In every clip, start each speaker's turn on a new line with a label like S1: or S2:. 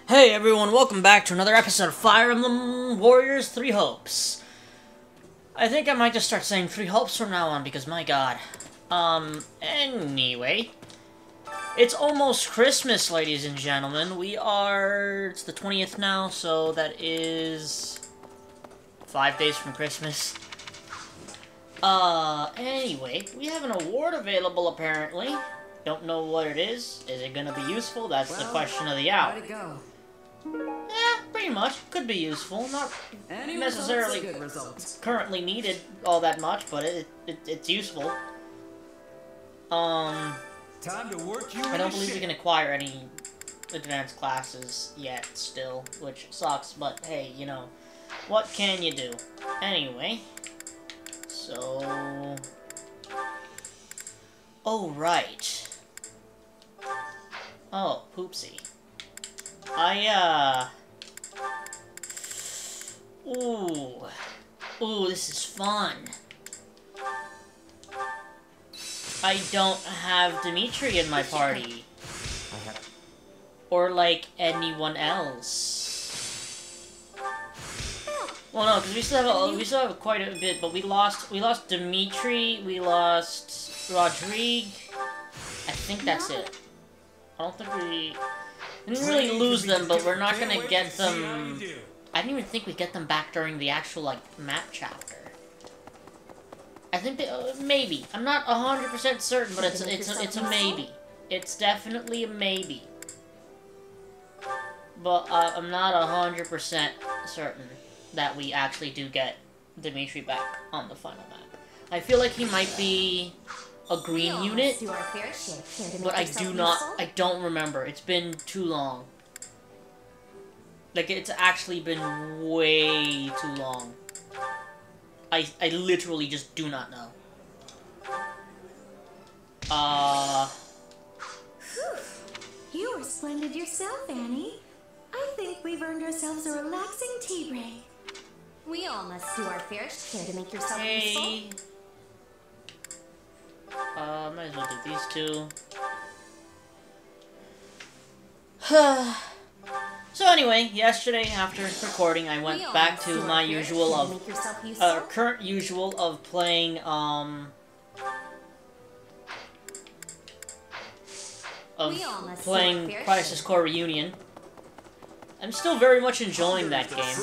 S1: Hey everyone, welcome back to another episode of Fire Emblem Warriors 3 Hopes. I think I might just start saying 3 Hopes from now on because my god. Anyway. It's almost Christmas, ladies and gentlemen. It's the 20th now, so that is 5 days from Christmas. Anyway, we have an award available apparently. Don't know what it is. Is it gonna be useful? That's the question of the hour.
S2: How'd it go?
S1: Yeah, pretty much. Could be useful. Not
S2: Any
S1: necessarily
S2: good results.
S1: currently needed all that much, but it's useful.
S2: Time to work you.
S1: I don't believe we can acquire any advanced classes yet still, which sucks, but hey, you know, what can you do? Anyway, so... Oh, right. Oh, poopsie. Ooh, this is fun. I don't have Dimitri in my party. Or, like, anyone else. Well, no, because we still have quite a bit, but we lost Dimitri, we lost Rodrigue. I think that's it. I don't think we didn't really lose them, but we're not gonna get them. I didn't even think we'd get them back during the actual, like, map chapter. I think they, maybe. I'm not 100% certain, but it's a maybe. It's definitely a maybe. But I'm not 100% certain that we actually do get Dimitri back on the final map. I feel like he might be a green unit, but I don't remember. It's been too long. Like, it's actually been way too long. I literally just do not know.
S3: You were splendid yourself, Annie. I think we've earned ourselves a relaxing tea break. We all must do our fair share to make yourself useful.
S1: Might as well do these two. So anyway, yesterday after recording, I went back to my usual current usual of playing, Crisis Core Reunion. I'm still very much enjoying that game.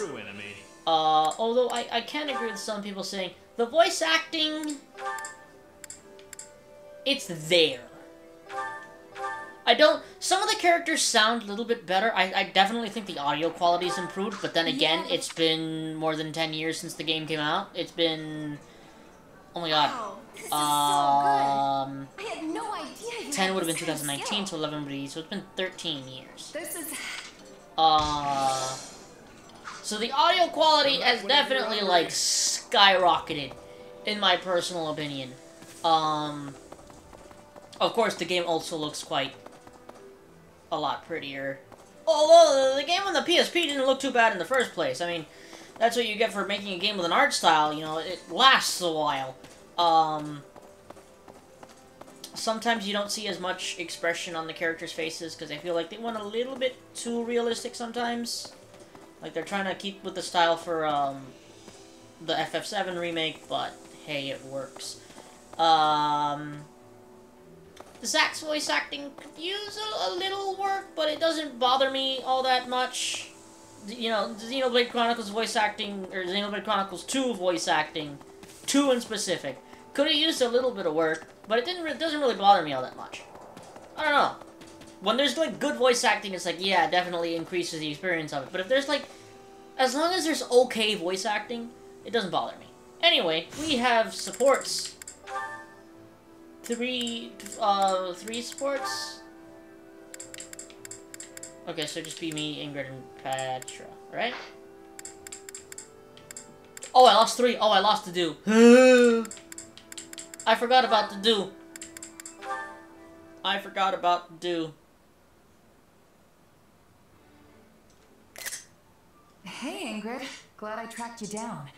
S1: Although I can agree with some people saying, the voice acting, it's there. Some of the characters sound a little bit better. I definitely think the audio quality's improved, but then again, it's been more than 10 years since the game came out. It's been... Oh my god.
S3: Wow, this is so good. I had no idea
S1: 10 would have been 2019, so 11 would be... So it's been 13 years.
S3: This is...
S1: So the audio quality has definitely, like, skyrocketed, in my personal opinion. Of course, the game also looks quite a lot prettier. Although, the game on the PSP didn't look too bad in the first place. I mean, that's what you get for making a game with an art style, you know, it lasts a while. Sometimes you don't see as much expression on the characters' faces, because I feel like they went a little bit too realistic sometimes. Like, they're trying to keep with the style for, the FF7 remake, but, hey, it works. Zach's voice acting could use a little work, but it doesn't bother me all that much. You know, Xenoblade Chronicles voice acting, or Xenoblade Chronicles 2 voice acting, 2 in specific, could have used a little bit of work, but it doesn't really bother me all that much. I don't know. When there's, like, good voice acting, it's like, yeah, it definitely increases the experience of it. But if there's, like, as long as there's okay voice acting, it doesn't bother me. Anyway, we have supports. Three supports? Okay, so just be me, Ingrid, and Petra, right? Oh, I lost 3. Oh, I lost the do. I forgot about the do. I forgot about the do.
S2: Hey, Ingrid. Glad I tracked you down.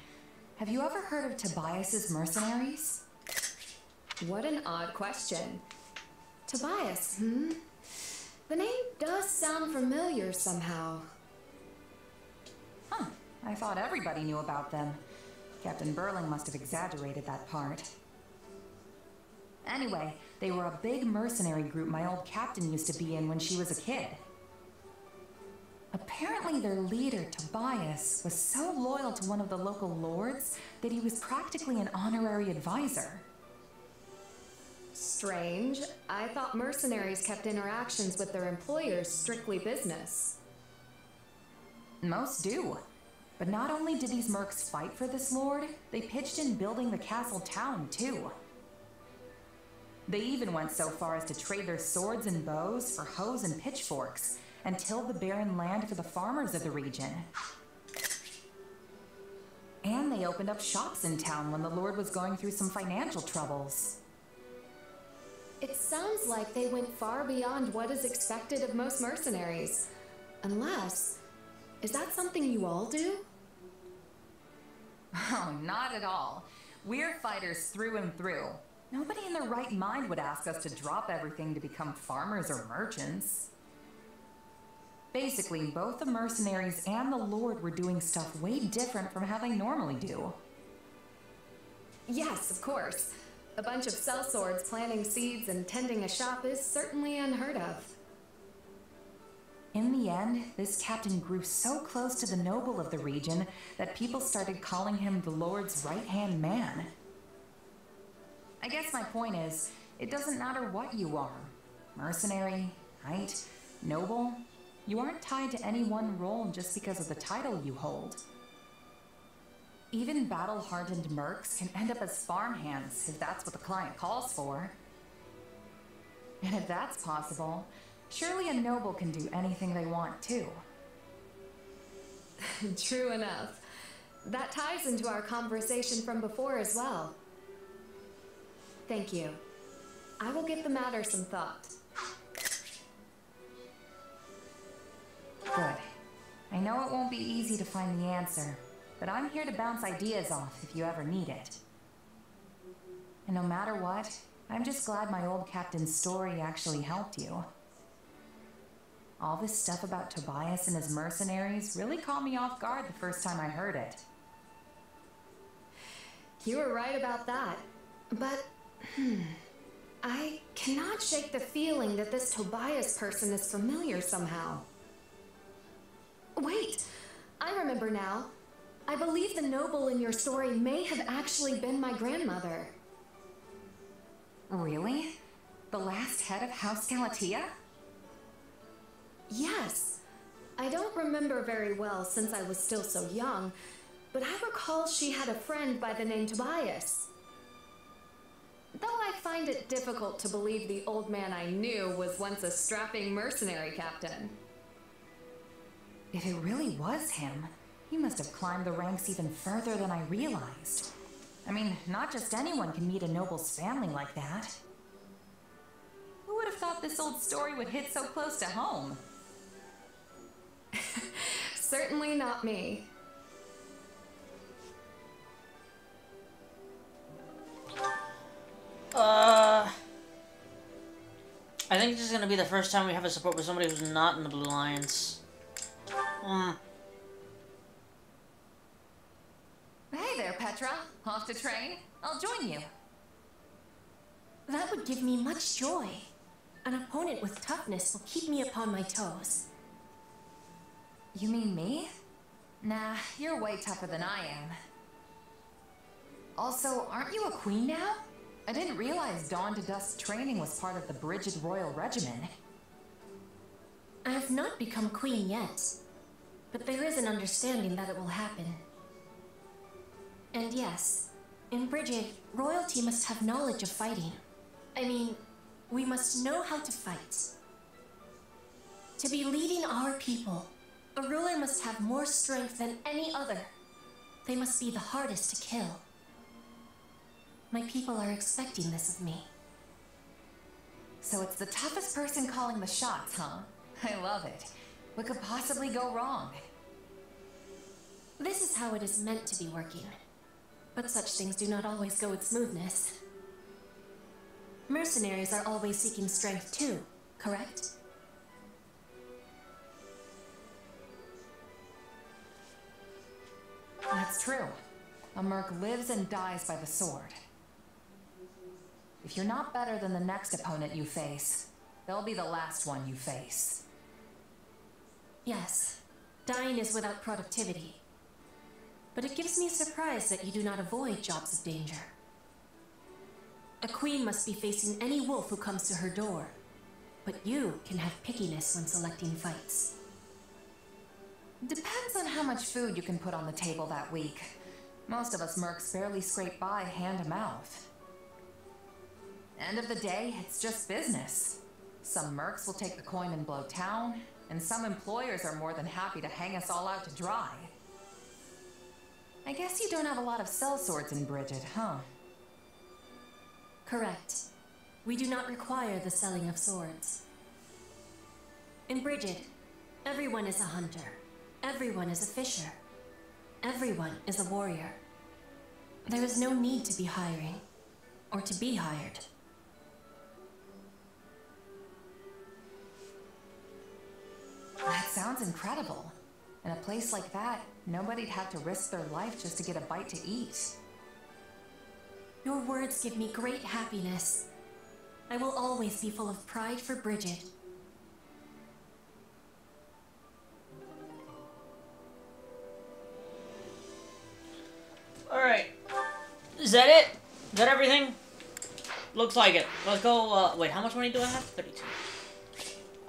S2: Have you ever heard of Tobias's mercenaries?
S3: What an odd question. Tobias,
S2: The name does sound familiar somehow. Huh. I thought everybody knew about them. Captain Burling must have exaggerated that part. Anyway, they were a big mercenary group my old captain used to be in when she was a kid. Apparently their leader, Tobias, was so loyal to one of the local lords that he was practically an honorary advisor. Strange. I thought mercenaries kept interactions with their employers strictly business. Most do. But not only did these mercs fight for this lord, they pitched in building the castle town too. They even went so far as to trade their swords and bows for hoes and pitchforks, and tilled the barren land for the farmers of the region. And they opened up shops in town when the lord was going through some financial troubles. It sounds like they went far beyond what is expected of most mercenaries. Unless, is that something you all do? Oh, not at all. We're fighters through and through. Nobody in their right mind would ask us to drop everything to become farmers or merchants. Basically, both the mercenaries and the lord were doing stuff way different from how they normally do. Yes, of course. A bunch of sellswords planting seeds and tending a shop is certainly unheard of. In the end, this captain grew so close to the noble of the region that people started calling him the Lord's right-hand man. I guess my point is, it doesn't matter what you are. Mercenary, knight, noble, you aren't tied to any one role just because of the title you hold. Even battle-hardened mercs can end up as farmhands if that's what the client calls for. And if that's possible, surely a noble can do anything they want too. True enough. That ties into our conversation from before as well. Thank you. I will give the matter some thought. Good. I know it won't be easy to find the answer, but I'm here to bounce ideas off if you ever need it. And no matter what, I'm just glad my old captain's story actually helped you. All this stuff about Tobias and his mercenaries really caught me off guard the first time I heard it. You were right about that. But, I cannot shake the feeling that this Tobias person is familiar somehow. Wait, I remember now. I believe the noble in your story may have actually been my grandmother. Really? The last head of House Galatea? Yes. I don't remember very well since I was still so young, but I recall she had a friend by the name Tobias. Though I find it difficult to believe the old man I knew was once a strapping mercenary captain. If it really was him, he must have climbed the ranks even further than I realized. I mean, not just anyone can meet a noble's family like that. Who would have thought this old story would hit so close to home? Certainly not me.
S1: I think this is gonna be the first time we have a support with somebody who's not in the Blue Alliance.
S2: Hey there, Petra. Off to train? I'll join you.
S3: That would give me much joy. An opponent with toughness will keep me upon my toes.
S2: You mean me? Nah, you're way tougher than I am. Also, aren't you a queen now? I didn't realize dawn to dusk training was part of the Brigid Royal Regimen.
S3: I have not become queen yet, but there is an understanding that it will happen. And yes, in Brigid, royalty must have knowledge of fighting. I mean, we must know how to fight. To be leading our people, a ruler must have more strength than any other. They must be the hardest to kill. My people are expecting this of me.
S2: So it's the toughest person calling the shots, huh? I love it. What could possibly go wrong?
S3: This is how it is meant to be working. But such things do not always go with smoothness. Mercenaries are always seeking strength too, correct?
S4: true. A merc lives and dies by the sword. If you're not better than the next opponent you face, they'll be the last one you face.
S3: Yes, dying is without productivity. But it gives me surprise that you do not avoid jobs of danger. A queen must be facing any wolf who comes to her door, but you can have pickiness when selecting fights.
S4: Depends on how much food you can put on the table that week. Most of us mercs barely scrape by hand to mouth. End of the day, it's just business. Some mercs will take the coin and blow town, and some employers are more than happy to hang us all out to dry. I guess you don't have a lot of sellswords in Bridget, huh?
S3: Correct. We do not require the selling of swords. In Bridget, everyone is a hunter. Everyone is a fisher. Everyone is a warrior. There is no need to be hiring, or to be hired.
S4: That sounds incredible. In a place like that, nobody'd have to risk their life just to get a bite to eat.
S3: Your words give me great happiness. I will always be full of pride for Bridget.
S1: Alright. Is that it? Is that everything? Looks like it. Let's go, wait, how much money do I have? 32.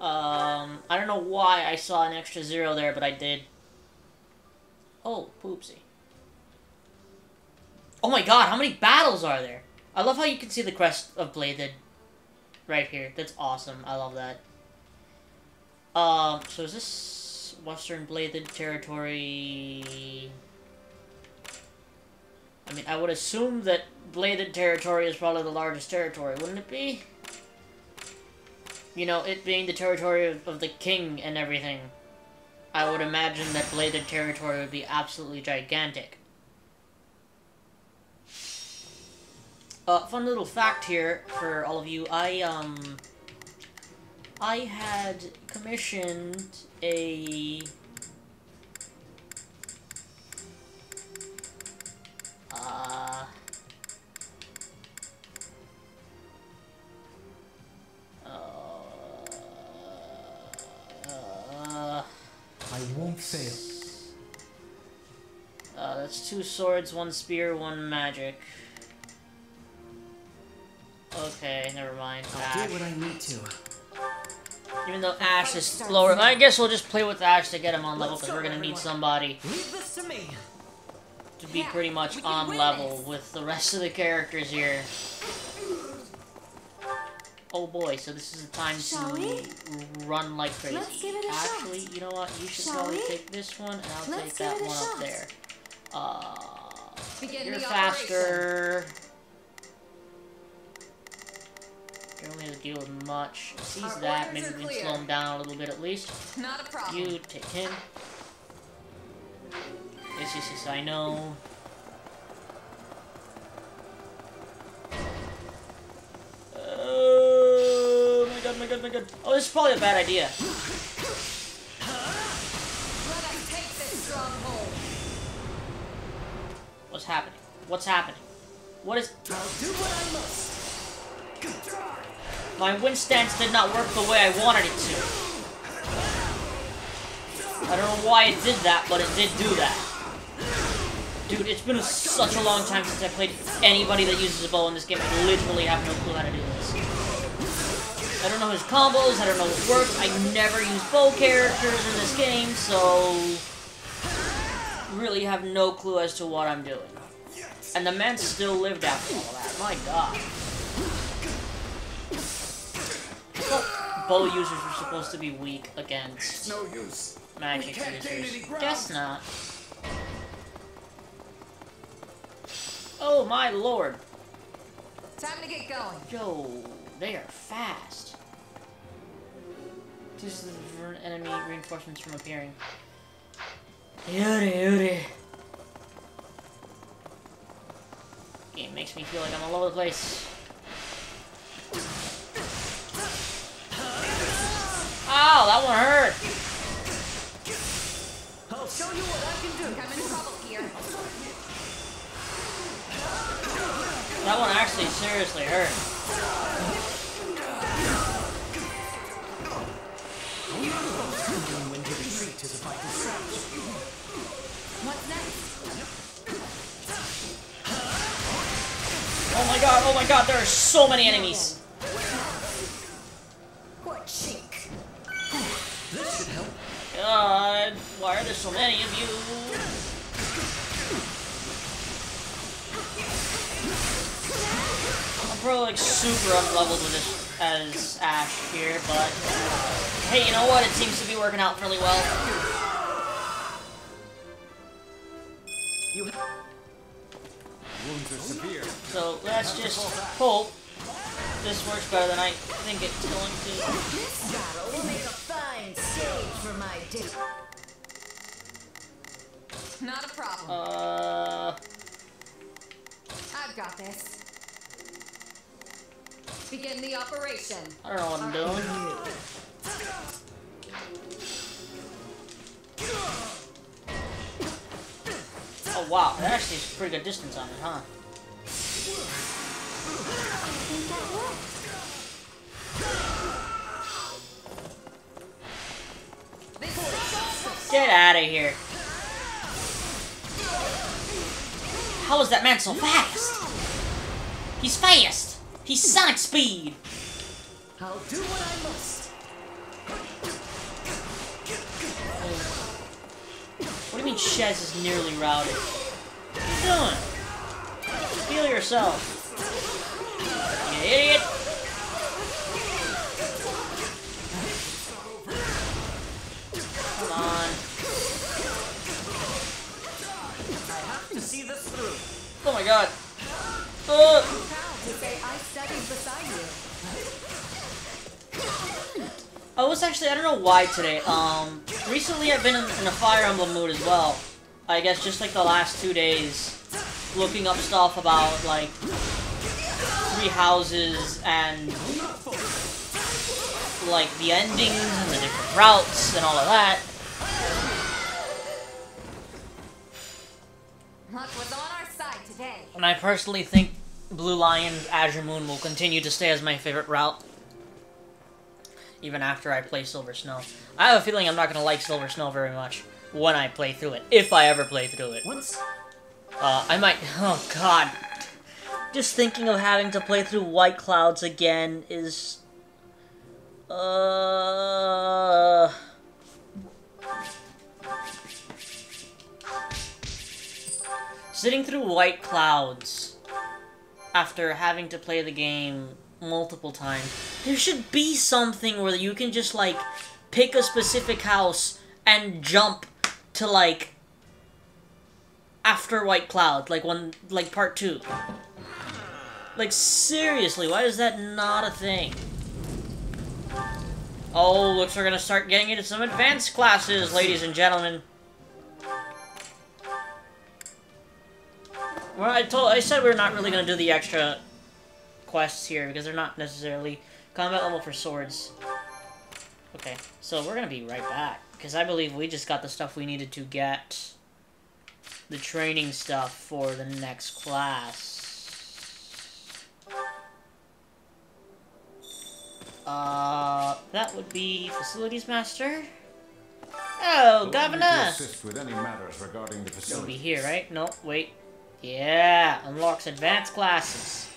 S1: I don't know why I saw an extra 0 there, but I did. Oh, poopsie. Oh my god, how many battles are there? I love how you can see the crest of Bladed right here. That's awesome. I love that. So is this Western Bladed territory? I mean, I would assume that Bladed territory is probably the largest territory, wouldn't it be? You know, it being the territory of the king and everything. I would imagine that Bladed territory would be absolutely gigantic. Fun little fact here for all of you. I had commissioned a...
S5: I won't fail.
S1: That's 2 swords, 1 spear, 1 magic. Okay, never mind.
S5: I'll do what I need to.
S1: Even though Ash is lower, I guess we'll just play with Ash to get him on level, because we're gonna need somebody
S5: Leave this to me.
S1: to be pretty much on level with the rest of the characters here. Oh boy, so this is the time to run like crazy.
S3: Let's give it a
S1: Actually,
S3: shot.
S1: you know what? You should
S3: Shall
S1: probably
S3: we?
S1: take this one, and I'll
S3: Let's
S1: take that
S3: give it a
S1: one up
S3: shot.
S1: there.
S4: Begin
S1: You're
S4: the
S1: faster. You don't have to deal with much. Sees
S4: Our
S1: that,
S4: orders
S1: maybe
S4: are
S1: we can
S4: clear.
S1: slow him down a little bit at least.
S4: Not a problem.
S1: You take him. Yes, I know. Oh my god. Oh, this is probably a bad idea.
S4: Let us take this stronghold.
S1: What's happening? What's happening? What is...
S5: I'll do what I must.
S1: My wind stance did not work the way I wanted it to. I don't know why it did that, but it did do that. Dude, it's been such a long time since I played anybody that uses a bow in this game. I literally have no clue how to do this. I don't know his combos, I don't know what works. I never use bow characters in this game, so... really have no clue as to what I'm doing. And the man still lived after all that. My god. Well, bow users are supposed to be weak against
S5: No use.
S1: magic
S5: We can't gain any
S1: users.
S5: ground.
S1: Guess not. Oh my lord.
S4: Time to get going.
S1: Yo, they are fast. This is for enemy reinforcements from appearing. Yuri. Game makes me feel like I'm all over the place. Ow, that one hurt.
S5: I'll show you what I can do.
S4: I'm in trouble here.
S1: That one actually seriously hurt.
S5: When to retreat is a vital strategy.
S4: What's next?
S1: Oh my god, there are so many enemies.
S3: What cheek?
S5: This should help.
S1: God, why are there so many of you? I'm probably like super unleveled with this as Ash here, but hey, you know what? It seems to be working out fairly well.
S6: Wounds are severe.
S1: So let's just hope this works better than I think it's going to.
S3: This battle will make a fine stage for my date.
S4: Not a problem. I've got this.
S2: Begin the operation.
S1: I don't know what I'm doing. Oh wow, that actually is a pretty good distance on it, huh? Get out of here. How is that man so fast? He's fast. He's Sonic speed.
S5: I'll do what I must.
S1: What do you mean Shez is nearly routed? What are you doing? Feel yourself. You idiot. Come on.
S5: I have to see this through.
S1: Oh my god.
S2: Proud to say I studied beside you.
S1: I was actually, I don't know why today, recently I've been in a Fire Emblem mood as well. I guess just like the last 2 days, looking up stuff about, like, 3 houses and, like, the endings and the different routes and all of that.
S4: Luck was on our side today.
S1: And I personally think Blue Lion's Azure Moon will continue to stay as my favorite route. Even after I play Silver Snow. I have a feeling I'm not going to like Silver Snow very much when I play through it. If I ever play through it. I might... Oh, God. Just thinking of having to play through White Clouds again is... Sitting through White Clouds after having to play the game multiple times. There should be something where you can just, like, pick a specific house and jump to, like, after White Cloud, like part 2. Like, seriously, why is that not a thing? Oh, looks like we're gonna start getting into some advanced classes, ladies and gentlemen. Well, I said we're not really gonna do the extra quests here because they're not necessarily combat level for swords. Okay, so we're gonna be right back because I believe we just got the stuff we needed to get the training stuff for the next class. That would be Facilities Master. Oh, Governor!
S6: Assist with any matters regarding the
S1: It'll
S6: facility.
S1: be here, right? No, wait. Yeah, unlocks advanced classes.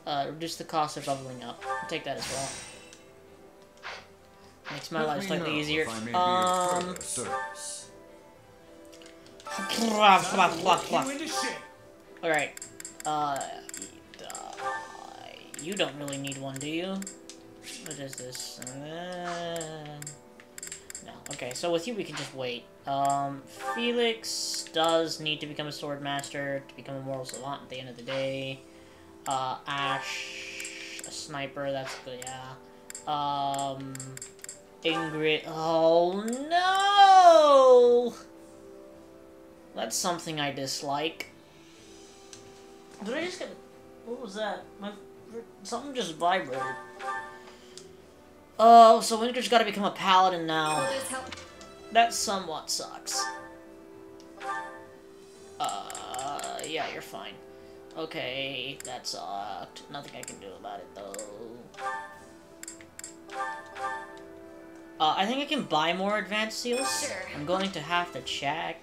S1: Reduce the cost of leveling up. I'll take that as well. Makes my life slightly easier. Alright. You don't really need one, do you? What is this? No. Okay, so with you we can just wait. Felix does need to become a sword master to become a moral savant at the end of the day. Ash, a sniper, that's good, yeah. Ingrid, oh no! That's something I dislike. Did I just get, what was that? Something just vibrated. Oh, so Ingrid's gotta become a paladin now. That somewhat sucks. Yeah, you're fine. Okay, that sucked. Nothing I can do about it, though. I think I can buy more advanced seals.
S2: Sure.
S1: I'm going to have to check,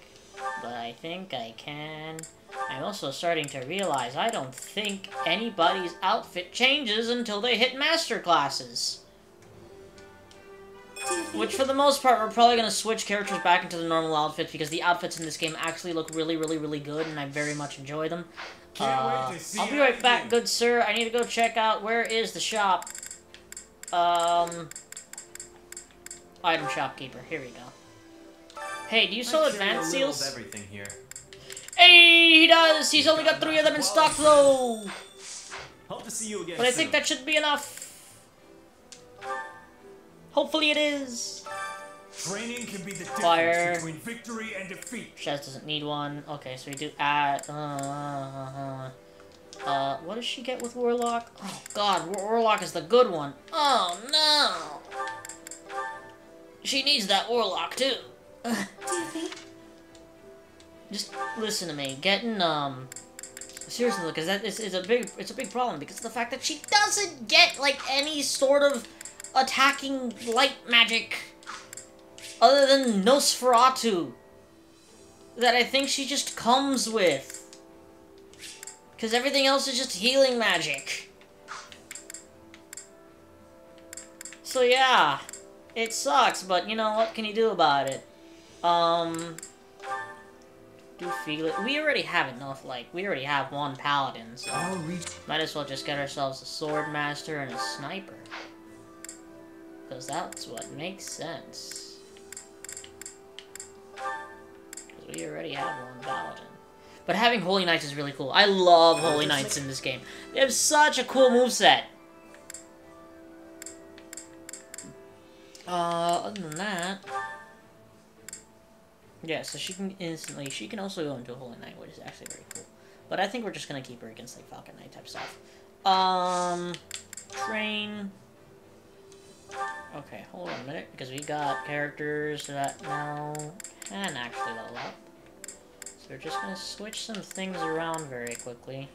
S1: but I think I can. I'm also starting to realize I don't think anybody's outfit changes until they hit master classes. Which, for the most part, we're probably going to switch characters back into the normal outfits because the outfits in this game actually look really, really, really good, and I very much enjoy them.
S6: Can't wait to see
S1: I'll be right back, good sir. I need to go check out where is the shop. Item shopkeeper. Here we go. Hey, do you sell advanced seals?
S5: Everything here.
S1: Hey, he does! He's only got 3 of them in stock, though!
S5: Hope to see you again
S1: But I
S5: soon.
S1: think that should be enough. Hopefully it is.
S6: Training can be the difference
S1: Fire.
S6: between victory and defeat.
S1: Shaz doesn't need one. Okay, so we do add... what does she get with Warlock? Oh, God, Warlock is the good one. Oh, no! She needs that Warlock, too.
S3: Do you think?
S1: Just listen to me. Getting, seriously, because that is it's a big problem, because of the fact that she doesn't get, like, any sort of attacking light magic other than Nosferatu that I think she just comes with. Because everything else is just healing magic. So yeah, it sucks, but you know, what can you do about it? Do feel it. We already have enough, like, we already have 1 paladin, so might as well just get ourselves a sword master and a sniper. Because that's what makes sense. Because we already have 1 paladin. But having Holy Knights is really cool. I love Holy Knights in this game. They have such a cool moveset. Other than that... Yeah, so she can also go into a Holy Knight, which is actually very cool. But I think we're just gonna keep her against, like, Falcon Knight type stuff. Train... Okay, hold on a minute, because we got characters that now can actually level up. So we're just gonna switch some things around very quickly.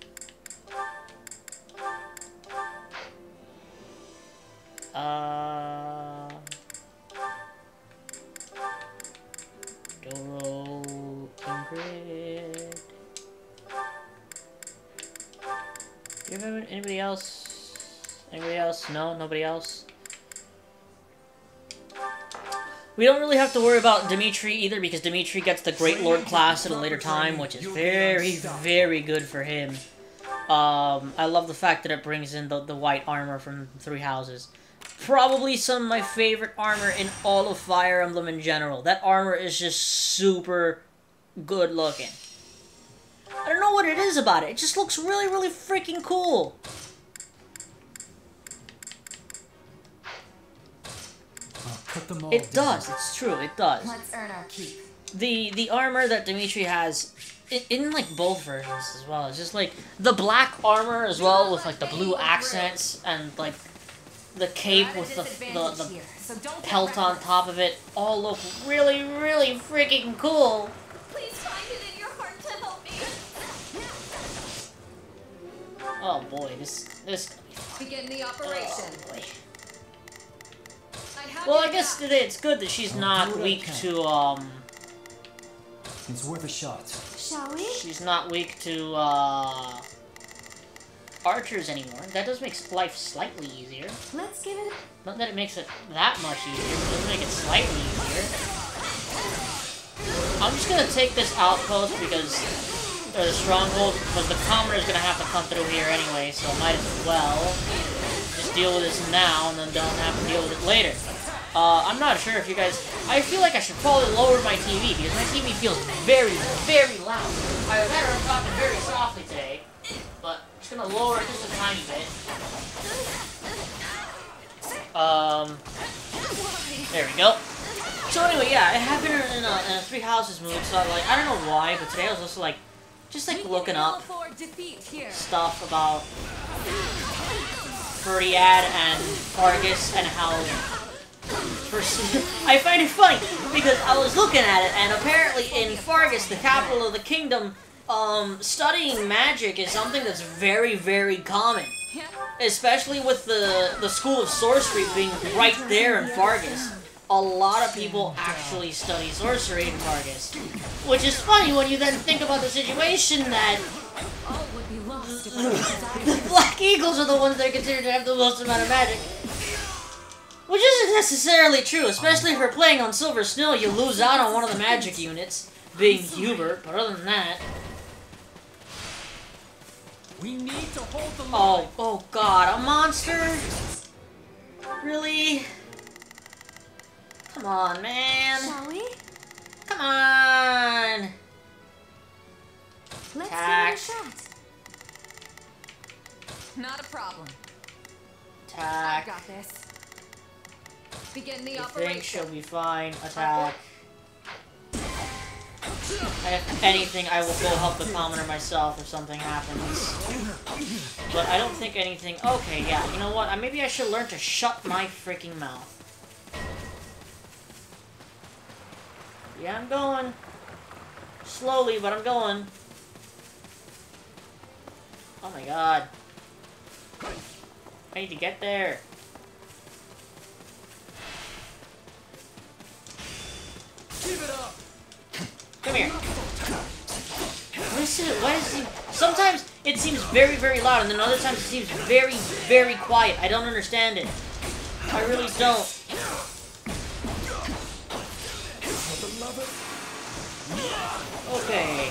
S1: Doro, Ingrid. Do you have anybody else? Anybody else? No? Nobody else? We don't really have to worry about Dimitri either, because Dimitri gets the Great Lord class at a later time, which is very, very good for him. I love the fact that it brings in the white armor from 3 houses. Probably some of my favorite armor in all of Fire Emblem in general. That armor is just super good looking. I don't know what it is about it. It just looks really, really freaking cool. It does. It's true. It does.
S4: Let's earn our keep.
S1: The armor that Dimitri has in like both versions as well. It's just like the black armor as well with like the blue accents and like the cape with the pelt on top of it. All look really, really freaking cool.
S2: Please find it in your heart to help me.
S1: Oh boy, this
S2: Begin the operation.
S1: oh boy. Well, I guess it's good that she's not weak to
S5: It's worth a shot.
S3: Shall we?
S1: she's not weak to archers anymore. That does make life slightly easier.
S3: Let's give it.
S1: Not that it makes it that much easier, but it does make it slightly easier. I'm just gonna take this outpost because the stronghold, because the commoner is gonna have to come through here anyway, so I might as well just deal with this now and then don't have to deal with it later. I'm not sure if you guys... I feel like I should probably lower my TV, because my TV feels very, very loud. Either that or I'm talking very softly today, but I'm just gonna lower it just a tiny bit. There we go. So anyway, yeah, I have been in a 3 houses mood, so like, I don't know why, but today I was also like, just like looking up stuff about Furiad and Fargus and how... For I find it funny because I was looking at it, and apparently in Fargus, the capital of the kingdom, studying magic is something that's very, very common. Especially with the School of Sorcery being right there in Fargus. A lot of people actually study sorcery in Fargus. Which is funny when you then think about the situation that the Black Eagles are the ones that are considered to have the most amount of magic. Which isn't necessarily true, especially if you're playing on Silver Snow, you lose out on one of the magic units, being Hubert, but other than that...
S6: We need to hold the line.
S1: Oh god, a monster? Really? Come on, man.
S2: Shall we?
S1: Come on.
S2: Let's
S1: Attack.
S2: give it a shot.
S4: Not a problem. I
S1: Attack.
S4: got this. Begin the
S1: I
S4: operation.
S1: think she'll be fine. Attack. If anything, I will go help the commoner myself if something happens. But I don't think anything... Okay, yeah, you know what? Maybe I should learn to shut my freaking mouth. Yeah, I'm going. Slowly, but I'm going. Oh my god. I need to get there.
S6: Give it up.
S1: Come here. Why is it... Sometimes it seems very, very loud, and then other times it seems very, very quiet. I don't understand it. I really don't. Okay.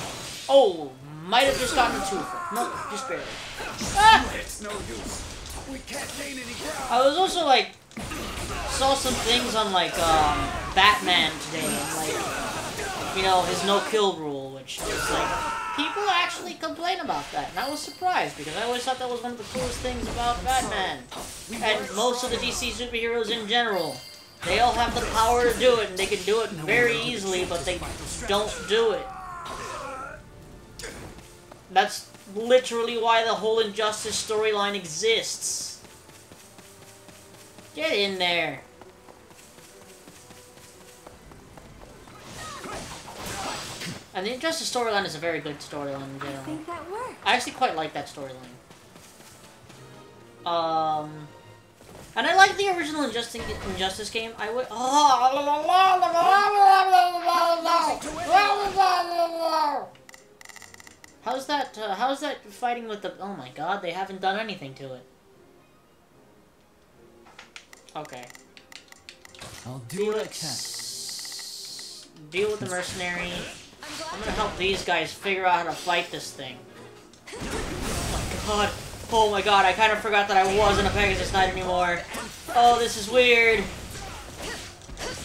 S1: Oh, might have just gotten a twofer. Nope, just barely. Ah!
S6: It's no use. We can't gain any ground.
S1: I was also like... Saw some things on like, Batman today, and like... You know, his no-kill rule, which is like... People actually complain about that, and I was surprised, because I always thought that was one of the coolest things about Batman. And most of the DC superheroes in general. They all have the power to do it, and they can do it very easily, but they don't do it. That's literally why the whole Injustice storyline exists. Get in there. And the Injustice storyline is a very good storyline in
S2: I
S1: general.
S2: think that worked.
S1: I actually quite like that storyline. And I like the original Injustice game. I would. How's that? How's that fighting with the? Oh my God! They haven't done anything to it. Okay.
S5: I'll do what I can.
S1: Deal with the mercenary. I'm gonna help these guys figure out how to fight this thing. Oh my God! Oh my God! I kind of forgot that I wasn't a Pegasus Knight anymore. Oh, this is weird.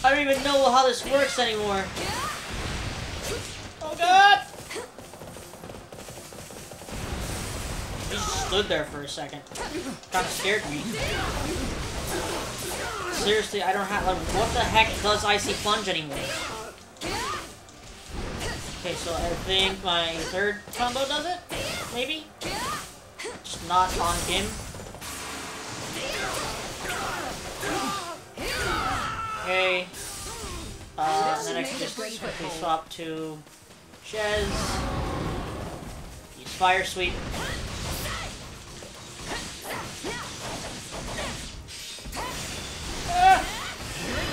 S1: I don't even know how this works anymore. Oh God! He just stood there for a second. Kind of scared me. Seriously, I don't have. Like, what the heck does Icy Plunge anymore? Okay, so I think my third combo does it? Maybe? Just not on him. Okay. And then I can just quickly swap to Shez. Use Fire Sweep.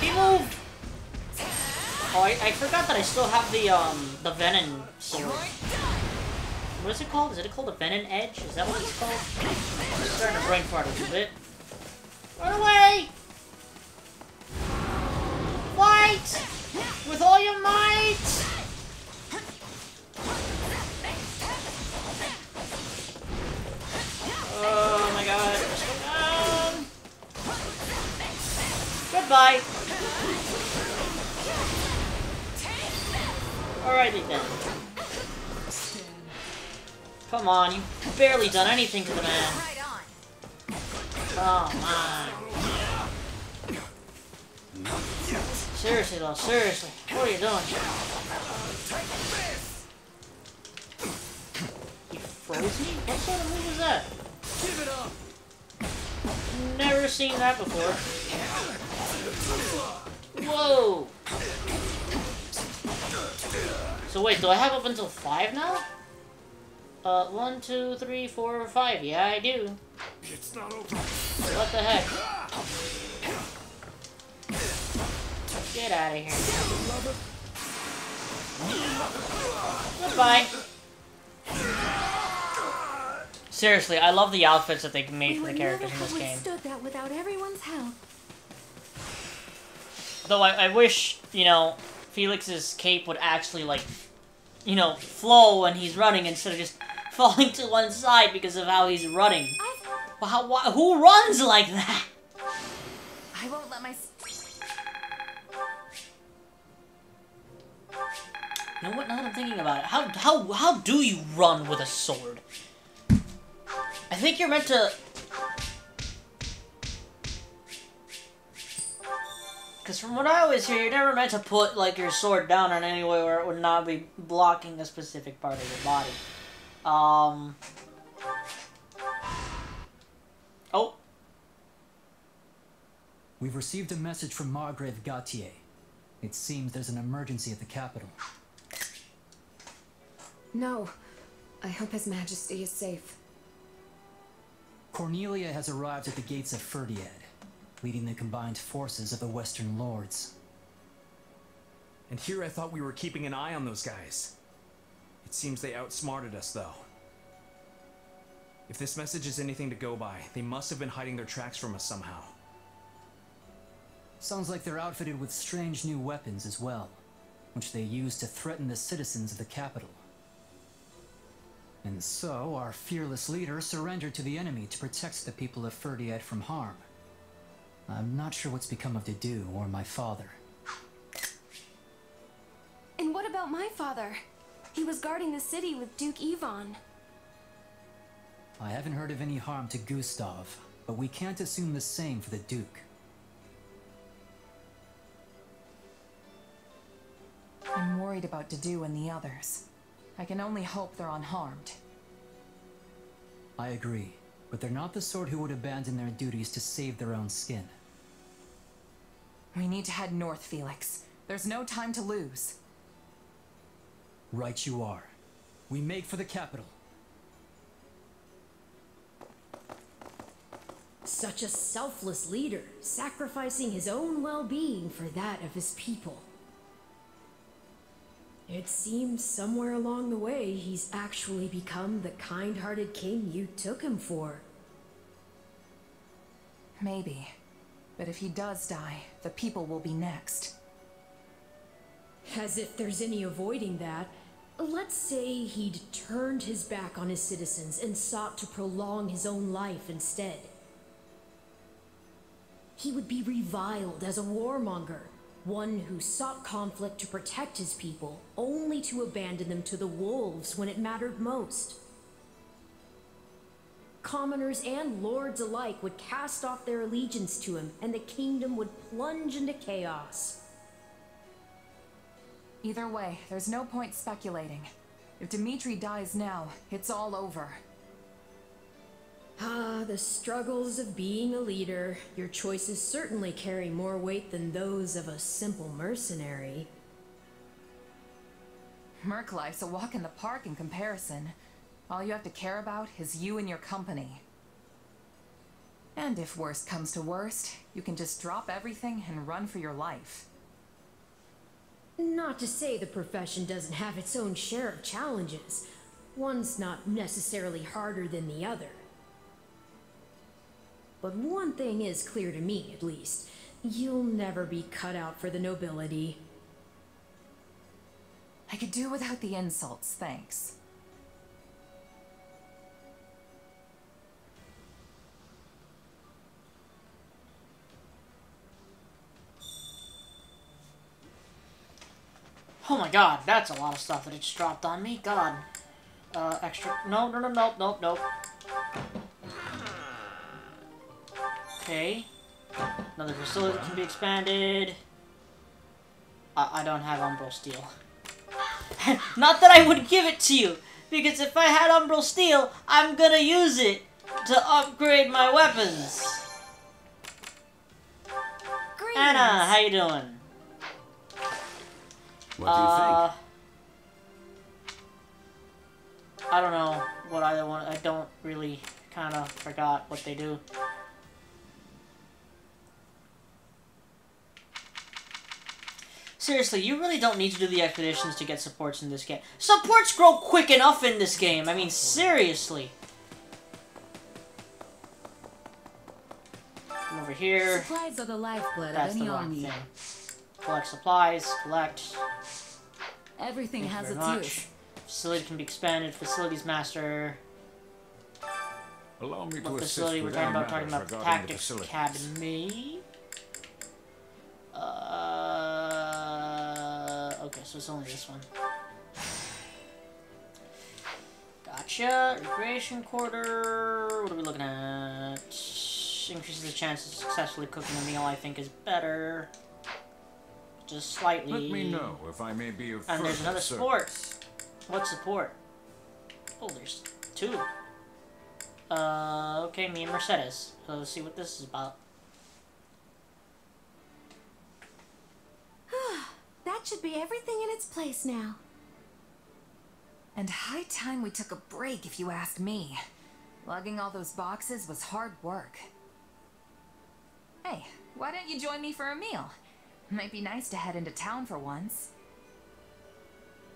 S1: He moved! Oh, I forgot that I still have the Venom sword. What is it called? Is it called a Venom Edge? Is that what it's called? I'm starting to brain fart a little bit. Run away! Fight! With all your might! Oh my God. Just go down! Goodbye! Alrighty then. Come on, you've barely done anything to the man. Come on. Seriously though, seriously. What are you doing? He froze me? What sort of move was that?
S6: Give it up.
S1: Never seen that before. So wait, do I have up until 5 now? 1, 2, 3, 4, 5. Yeah, I do.
S6: It's not over.
S1: What the heck? Get out of here. Goodbye. Seriously, I love the outfits that they made for the characters in this game.
S3: Stood that without everyone's help.
S1: Though I wish, you know, Felix's cape would actually, like, you know, flow when he's running instead of just falling to one side because of how he's running. Well, who runs like that?
S4: I won't let my...
S1: You know what? Now that I'm thinking about it, how do you run with a sword? I think you're meant to... Because from what I always hear, you're never meant to put, like, your sword down in any way where it would not be blocking a specific part of your body. Oh.
S5: We've received a message from Margrave Gautier. It seems there's an emergency at the capital.
S2: No. I hope His Majesty is safe.
S5: Cornelia has arrived at the gates of Ferdiad, leading the combined forces of the Western Lords.
S7: And here I thought we were keeping an eye on those guys. It seems they outsmarted us, though. If this message is anything to go by, they must have been hiding their tracks from us somehow.
S5: Sounds like they're outfitted with strange new weapons as well, which they use to threaten the citizens of the capital. And so, our fearless leader surrendered to the enemy to protect the people of Ferdiad from harm. I'm not sure what's become of Dedu or my father.
S3: And what about my father? He was guarding the city with Duke Ivan.
S5: I haven't heard of any harm to Gustav, but we can't assume the same for the Duke.
S4: I'm worried about Dedu and the others. I can only hope they're unharmed.
S5: I agree, but they're not the sort who would abandon their duties to save their own skin.
S4: We need to head north, Felix. There's no time to lose.
S5: Right you are. We make for the capital.
S8: Such a selfless leader, sacrificing his own well-being for that of his people. It seems somewhere along the way he's actually become the kind-hearted king you took him for.
S4: Maybe. But if he does die, the people will be next.
S8: As if there's any avoiding that. Let's say he'd turned his back on his citizens and sought to prolong his own life instead. He would be reviled as a warmonger, one who sought conflict to protect his people, only to abandon them to the wolves when it mattered most. Commoners and lords alike would cast off their allegiance to him, and the kingdom would plunge into chaos.
S4: Either way, there's no point speculating. If Dmitri dies now, it's all over.
S8: Ah, the struggles of being a leader. Your choices certainly carry more weight than those of a simple mercenary.
S4: Merc life's a walk in the park in comparison. All you have to care about is you and your company. And if worst comes to worst, you can just drop everything and run for your life.
S8: Not to say the profession doesn't have its own share of challenges. One's not necessarily harder than the other. But one thing is clear to me, at least. You'll never be cut out for the nobility.
S4: I could do without the insults, thanks.
S1: Oh my god, that's a lot of stuff that it just dropped on me. God. Extra... No. Okay. Another facility can be expanded. I don't have Umbral Steel. Not that I would give it to you, because if I had Umbral Steel, I'm gonna use it to upgrade my weapons.
S3: Greetings.
S1: Anna, how you doing?
S6: What do you think?
S1: I don't know what either one. I don't really kind of forgot what they do. Seriously, you really don't need to do the expeditions to get supports in this game. Supports grow quick enough in this game. I mean, seriously. Come over here.
S9: Supplies are the lifeblood
S1: That's
S9: of any
S1: the wrong
S9: army.
S1: thing. Collect supplies. Collect.
S9: Everything
S1: Thank you
S9: has
S1: very
S9: its
S1: much.
S9: use.
S1: Facility can be expanded. Facilities master.
S10: Allow me to
S1: What
S10: assist
S1: facility? We're
S10: with
S1: talking
S10: any
S1: about
S10: matters regarding the
S1: Tactics
S10: facilities.
S1: Academy. Okay, so it's only this one. Gotcha. Recreation quarter. What are we looking at? Increases the chance of successfully cooking a meal, I think, is better. Just slightly.
S10: Let me know if I may be of
S1: And there's
S10: further
S1: another
S10: service.
S1: support. What support? Oh, there's two. Okay, me and Mercedes. So let's see what this is about.
S3: That should be everything in its place now.
S4: And high time we took a break, if you ask me. Lugging all those boxes was hard work. Hey, why don't you join me for a meal? Might be nice to head into town for once.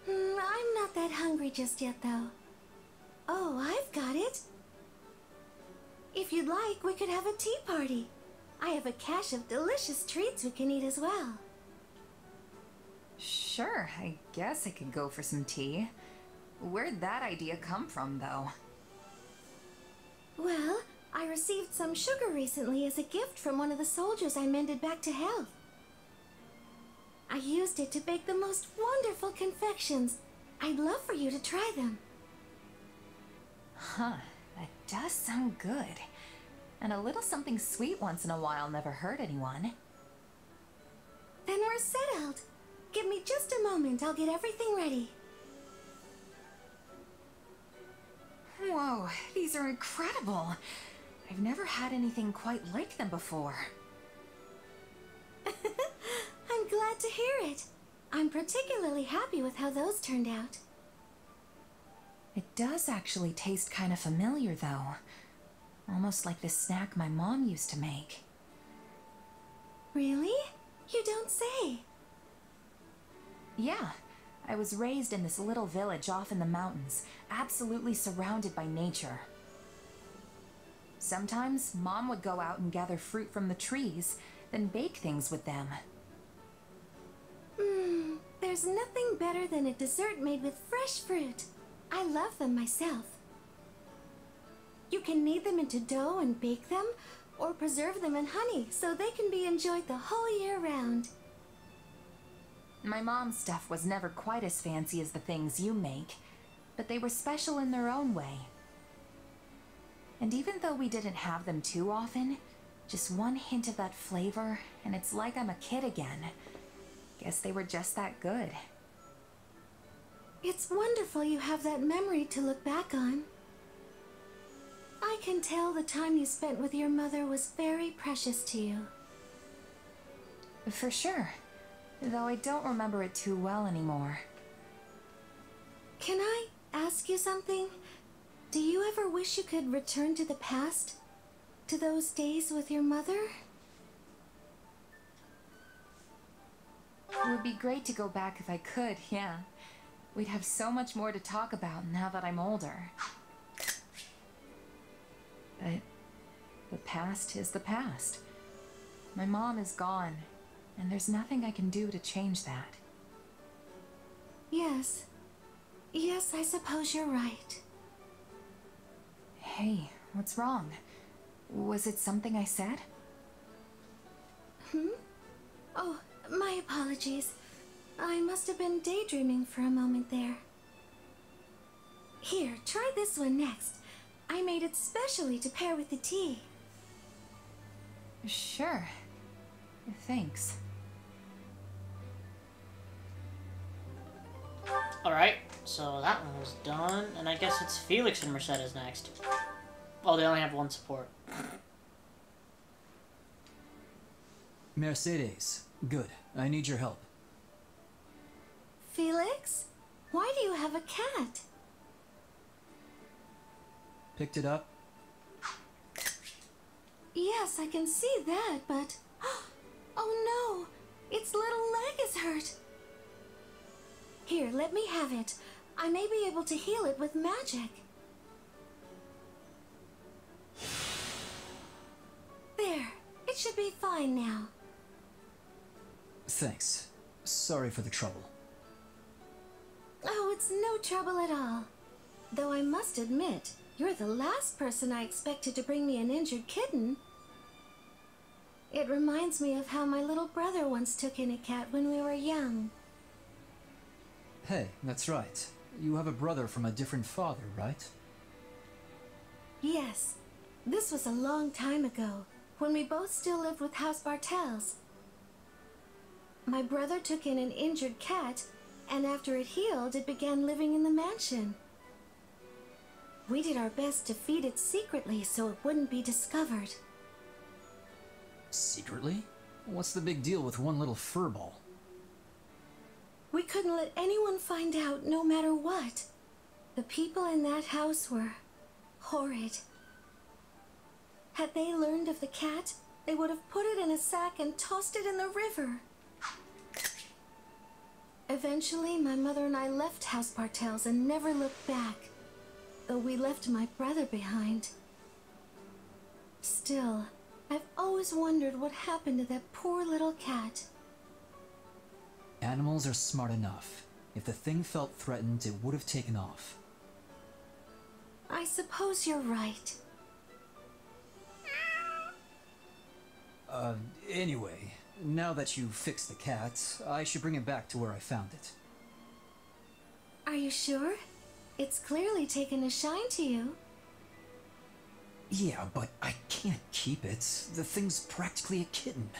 S3: I'm not that hungry just yet, though. Oh, I've got it. If you'd like, we could have a tea party. I have a cache of delicious treats we can eat as well.
S4: Sure, I guess I could go for some tea. Where'd that idea come from, though?
S3: Well, I received some sugar recently as a gift from one of the soldiers I mended back to health. I used it to bake the most wonderful confections. I'd love for you to try them.
S4: Huh, that does sound good. And a little something sweet once in a while never hurt anyone.
S3: Then we're settled. Give me just a moment, I'll get everything ready.
S4: Whoa, these are incredible. I've never had anything quite like them before.
S3: I'm glad to hear it. I'm particularly happy with how those turned out.
S4: It does actually taste kind of familiar, though. Almost like the snack my mom used to make.
S3: Really? You don't say.
S4: Yeah, I was raised in this little village off in the mountains, absolutely surrounded by nature. Sometimes, Mom would go out and gather fruit from the trees, then bake things with them.
S3: There's nothing better than a dessert made with fresh fruit. I love them myself. You can knead them into dough and bake them, or preserve them in honey so they can be enjoyed the whole year round.
S4: My mom's stuff was never quite as fancy as the things you make, but they were special in their own way. And even though we didn't have them too often, just one hint of that flavor, and it's like I'm a kid again. Guess they were just that good.
S3: It's wonderful you have that memory to look back on. I can tell the time you spent with your mother was very precious to you.
S4: For sure, though I don't remember it too well anymore.
S3: Can I ask you something? Do you ever wish you could return to the past? To those days with your mother?
S4: It would be great to go back if I could, yeah. We'd have so much more to talk about now that I'm older. But the past is the past. My mom is gone, and there's nothing I can do to change that.
S3: Yes. Yes, I suppose you're right.
S4: Hey, what's wrong? Was it something I said?
S3: Oh, my apologies. I must have been daydreaming for a moment there. Here, try this one next. I made it specially to pair with the tea.
S4: Sure. Thanks.
S1: Alright, so that one was done, and I guess it's Felix and Mercedes next. Oh, they only have one support.
S5: Mercedes. Good. I need your help.
S3: Felix? Why do you have a cat?
S5: picked it up?
S3: Yes, I can see that, but... Oh no! Its little leg is hurt! Here, let me have it. I may be able to heal it with magic. There. It should be fine now.
S5: Thanks. Sorry for the trouble.
S3: Oh, it's no trouble at all. Though I must admit, you're the last person I expected to bring me an injured kitten. It reminds me of how my little brother once took in a cat when we were young.
S5: Hey, that's right. You have a brother from a different father, right?
S3: Yes. This was a long time ago, when we both still lived with House Bartels. My brother took in an injured cat, and after it healed, it began living in the mansion. We did our best to feed it secretly so it wouldn't be discovered.
S5: Secretly? What's the big deal with one little furball?
S3: We couldn't let anyone find out, no matter what. The people in that house were horrid. Had they learned of the cat, they would have put it in a sack and tossed it in the river. Eventually, my mother and I left House Bartels and never looked back, though we left my brother behind. Still, I've always wondered what happened to that poor little cat.
S5: Animals are smart enough. If the thing felt threatened, it would have taken off.
S3: I suppose you're right.
S5: Anyway, now that you fixed the cat, I should bring it back to where I found it.
S3: Are you sure? It's clearly taken a shine to you.
S5: Yeah, but I can't keep it. The thing's practically a kitten.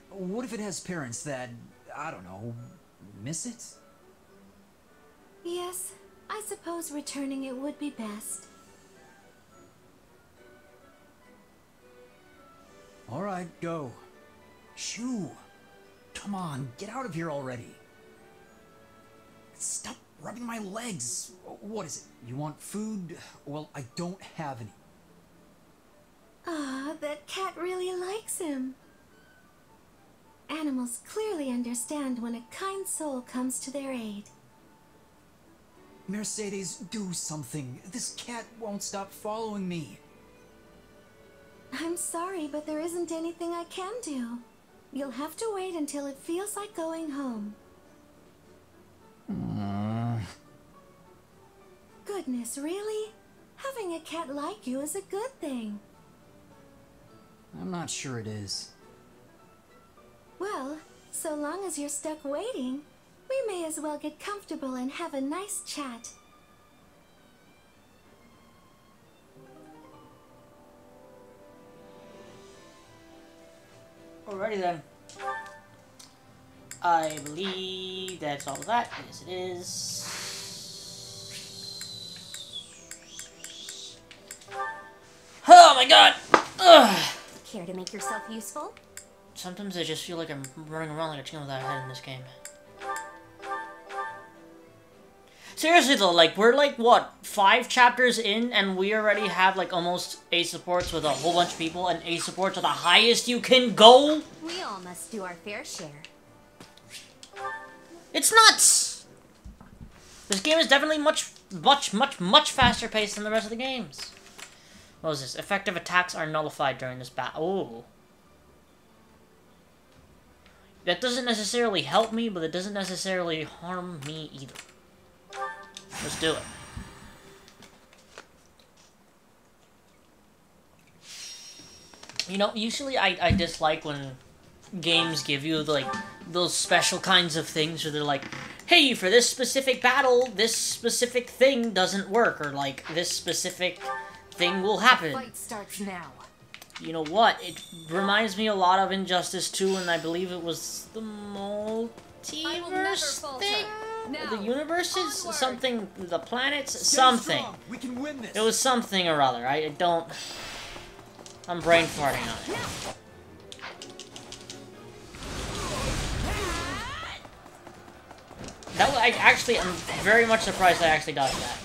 S5: What if it has parents that, I don't know, miss it?
S3: Yes, I suppose returning it would be best.
S5: Alright, go. Shoo! Come on, get out of here already. Stop rubbing my legs. What is it? You want food? Well, I don't have any.
S3: Ah, that cat really likes him. Animals clearly understand when a kind soul comes to their aid.
S5: Mercedes, do something. This cat won't stop following me.
S3: I'm sorry, but there isn't anything I can do. You'll have to wait until it feels like going home. Goodness, really? Having a cat like you is a good thing.
S5: I'm not sure it is.
S3: Well, so long as you're stuck waiting, we may as well get comfortable and have a nice chat.
S1: Alrighty then. I believe that's all of that. Yes, it is. Oh my god! Ugh!
S11: Care to make yourself useful?
S1: Sometimes I just feel like I'm running around like a chicken without a head in this game. Seriously though, like, we're like, what, 5 chapters in, and we already have, like, almost A supports with a whole bunch of people, and A supports are the highest you can go?
S11: We all must do our fair share.
S1: It's nuts! This game is definitely much faster paced than the rest of the games. What was this? Effective attacks are nullified during this battle. Oh. That doesn't necessarily help me, but it doesn't necessarily harm me either. Let's do it. You know, usually I dislike when games give you, like, those special kinds of things where they're like, hey, for this specific battle, this specific thing doesn't work, or, like, this specific thing will happen.
S4: The fight starts now.
S1: You know what? It reminds me a lot of Injustice 2, and I believe it was the multiverse thing?
S4: Now,
S1: the universes?
S4: onward.
S1: Something, the planets?
S6: Stay
S1: Something.
S6: strong. We can win this.
S1: It was something or other. I don't... I'm brain farting on it. That was, I'm very much surprised I actually dodged that.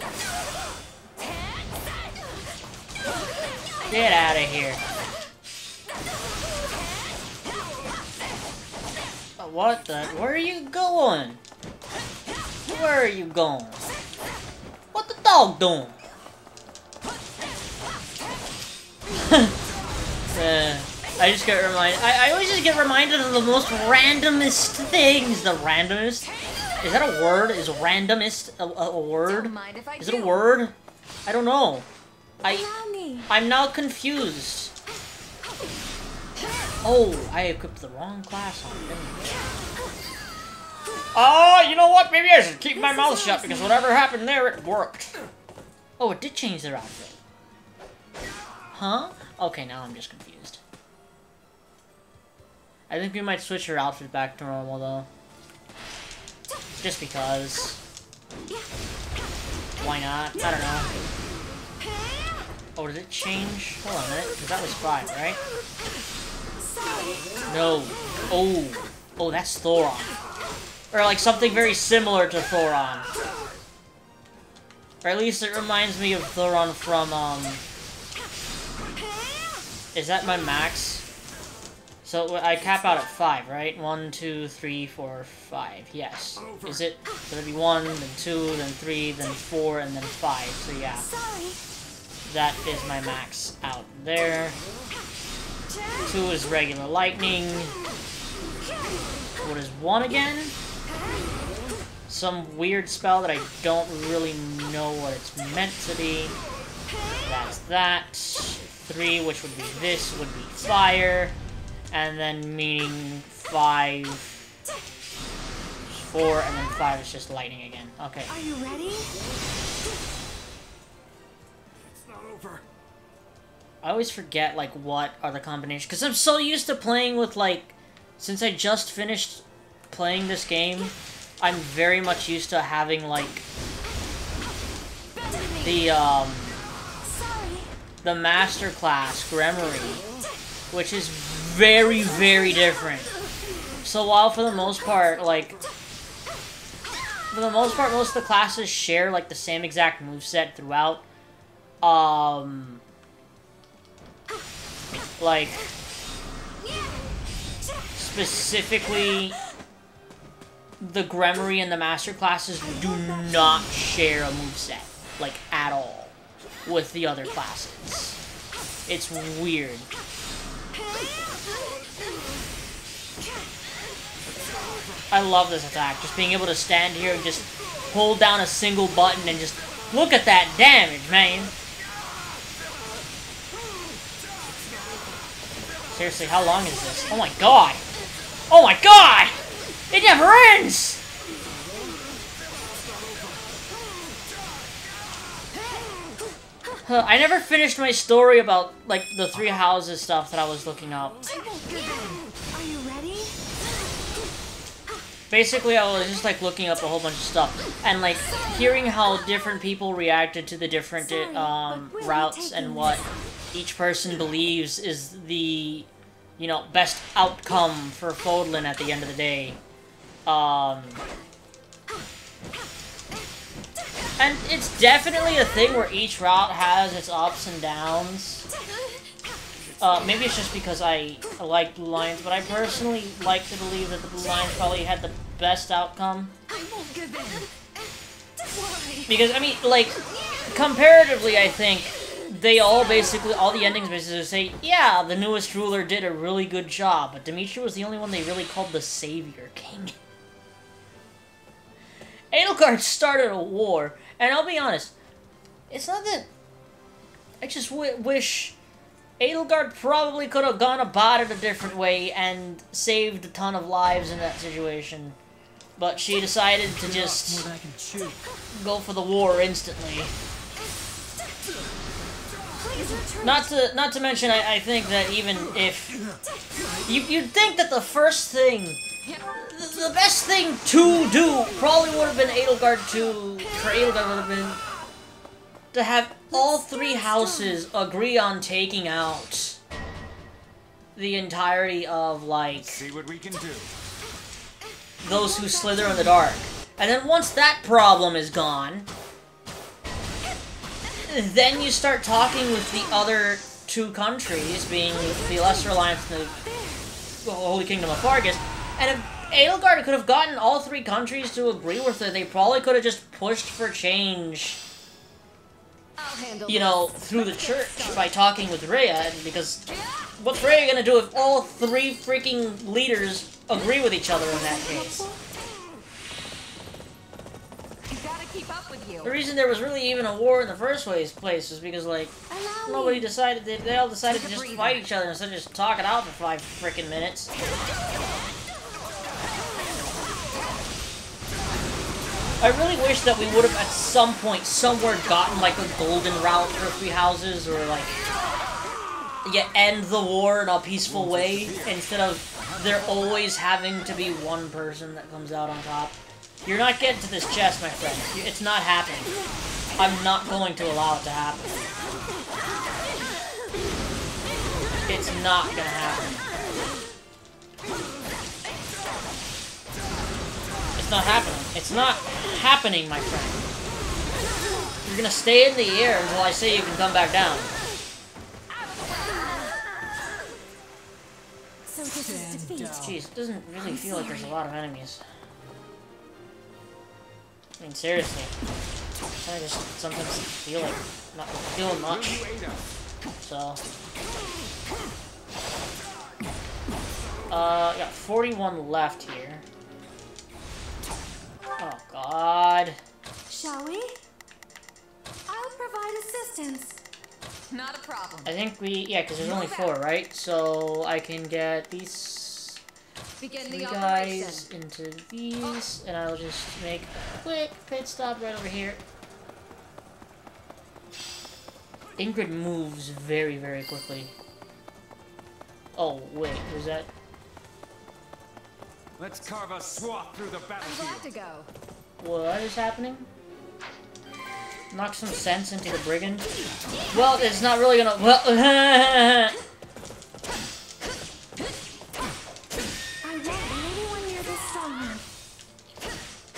S1: Get out of here. What the? Where are you going? Where are you going? What the dog doing? I just get reminded. I always just get reminded of the most randomest things. The randomest? Is that a word? Is randomist a word? Is it a word? I don't know. I'm now confused. Oh, I equipped the wrong class on it. Oh, you know what? Maybe I should keep my mouth shut because whatever happened there, it worked. Oh, it did change their outfit. Huh? Okay, now I'm just confused. I think we might switch her outfit back to normal, though. Just because. Why not? I don't know. Oh, did it change? Hold on a minute, because that was 5, right? No. Oh. Oh, that's Thoron. Or like something very similar to Thoron. Or at least it reminds me of Thoron from, Is that my max? So I cap out at 5, right? 1, 2, 3, 4, 5. Yes. Is it? So it'd be 1, then 2, then 3, then 4, and then 5. So yeah. That is my max out there. 2 is regular lightning. What is 1 again? Some weird spell that I don't really know what it's meant to be. That's that. 3, which would be this, would be fire. And then meaning 5, 4, and then 5 is just lightning again. Okay.
S11: Are you ready?
S6: It's not over.
S1: I always forget, like, what are the combinations. Because I'm so used to playing with, like... Since I just finished playing this game, I'm very much used to having, like... The master class, Gremory. Which is very, very different. So while for the most part, like... For the most part, most of the classes share, like, the same exact moveset throughout. Like... Specifically... The Gremory and the Master classes do not share a moveset. Like, at all. With the other classes. It's weird. I love this attack. Just being able to stand here and just hold down a single button and just look at that damage, man. Seriously, how long is this? Oh my god! Oh my god! It never ends! I never finished my story about, like, the 3 houses stuff that I was looking up.
S11: Are you ready?
S1: Basically, I was just, like, looking up a whole bunch of stuff. And, like, hearing how different people reacted to the different, routes and what each person believes is the, you know, best outcome for Fodlan at the end of the day. And it's definitely a thing where each route has its ups and downs. Maybe it's just because I like Blue Lions, but I personally like to believe that the Blue Lions probably had the best outcome. Because, I mean, like, comparatively, I think, they all basically, all the endings basically say, yeah, the newest ruler did a really good job, but Dimitri was the only one they really called the Savior King. Edelgard started a war, and I'll be honest, it's not that... I just wish Edelgard probably could have gone about it a different way and saved a ton of lives in that situation. But she decided to just go for the war instantly. Not to mention, I think that even if... You'd think that the first thing... The best thing to do probably would have been for Edelgard would have been to have all 3 houses agree on taking out the entirety of, like,
S10: See what we can do.
S1: those who slither in the dark. And then once that problem is gone, then you start talking with the other two countries, being the Lesser Alliance and the Holy Kingdom of Fargus, and if Edelgard could have gotten all three countries to agree with it, they probably could have just pushed for change, you know, through the church by talking with Rhea, because what's Rhea gonna do if all three freaking leaders agree with each other in that case?
S4: Keep up with you.
S1: The reason there was really even a war in the first place was because, like, nobody decided, they all decided to just fight each other instead of just talk it out for 5 freaking minutes. I really wish that we would have at some point somewhere gotten like a golden route for 3 houses, or like, end the war in a peaceful way instead of there always having to be one person that comes out on top. You're not getting to this chest, my friend. It's not happening. I'm not going to allow it to happen. It's not gonna happen. It's not happening. It's not happening, my friend. You're gonna stay in the air until I say you can come back down.
S3: So this is defeat.
S1: Jeez, it doesn't really feel like there's a lot of enemies. I mean, seriously. I just sometimes feel like not feeling much. So. Got 41 left here. Oh, God.
S11: Shall we? I'll provide assistance.
S4: Not a problem.
S1: I think yeah, because there's only 4, right? So I can get these.
S4: Begin
S1: 3
S4: the
S1: guys into these, and I'll just make a quick pit stop right over here. Ingrid moves very, very quickly. Oh, wait, was that?
S10: Let's carve a swath through the battlefield.
S2: Glad to go.
S1: What is happening? Knock some sense into the brigand? Well, it's not really gonna. Well,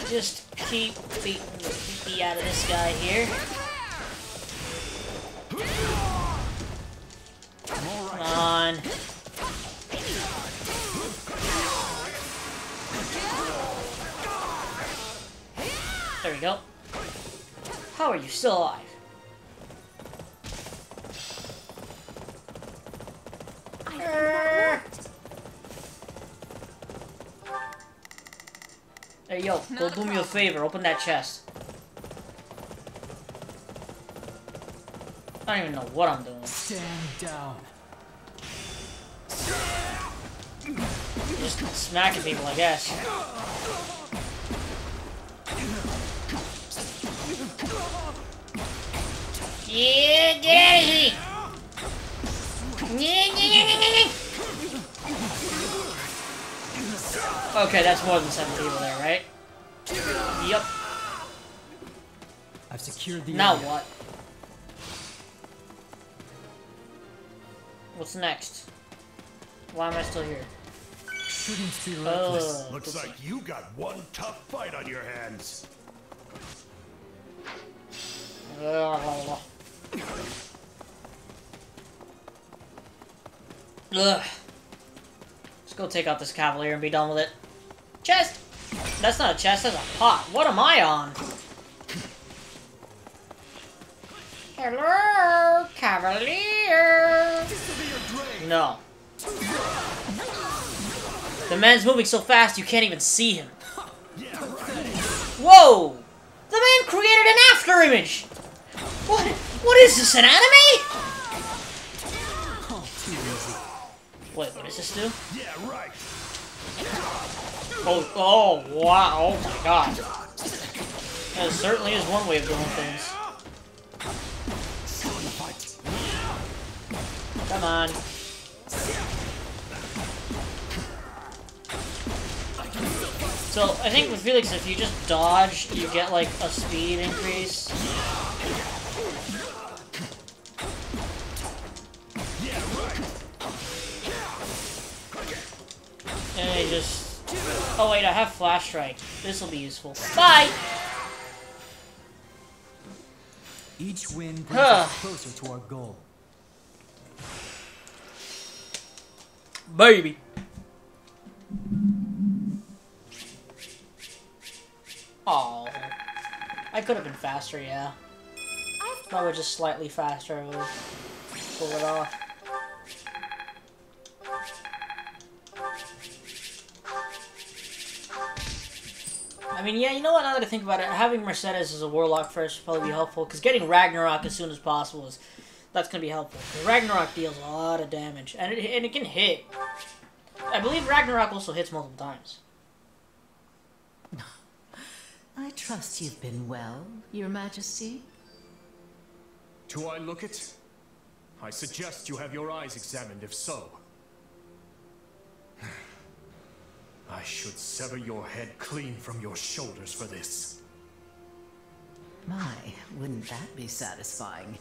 S1: just keep beating the pee out of this guy here. Come on. There we go. How are you still alive? Hey, yo, go do me a favor. Open that chest. I don't even know what I'm doing.
S5: Stand down.
S1: Just smacking people, I guess. Yeah, get out of here! Okay, that's more than 7 people there, right? Yep.
S5: I've secured the
S1: Now
S5: area.
S1: what? What's next? Why am I still here?
S5: Shouldn't be reckless.
S6: Looks like you got one tough fight on your hands.
S1: Ugh. Let's go take out this cavalier and be done with it. Chest! That's not a chest, that's a pot. What am I on? Hello, cavalier! No. The man's moving so fast you can't even see him. Whoa! The man created an afterimage! What is this, an anime? Wait, what does this do?
S6: Yeah, right.
S1: Oh, wow, oh my god. That certainly is one way of doing things. Come on. So, I think with Felix, if you just dodge, you get, like, a speed increase. And I just... Oh wait, I have Flash Strike. This will be useful. Bye!
S5: Each win brings us closer to our goal.
S1: baby. Oh, I could have been faster, yeah. If I were just slightly faster, I would have pulled it off. I mean, yeah, you know what, now that I think about it, having Mercedes as a Warlock first would probably be helpful, because getting Ragnarok as soon as possible that's going to be helpful. Ragnarok deals a lot of damage, and it can hit. I believe Ragnarok also hits multiple times.
S12: I trust you've been well, Your Majesty.
S6: Do I look it? I suggest you have your eyes examined, if so. I should sever your head clean from your shoulders for this.
S12: My, wouldn't that be satisfying?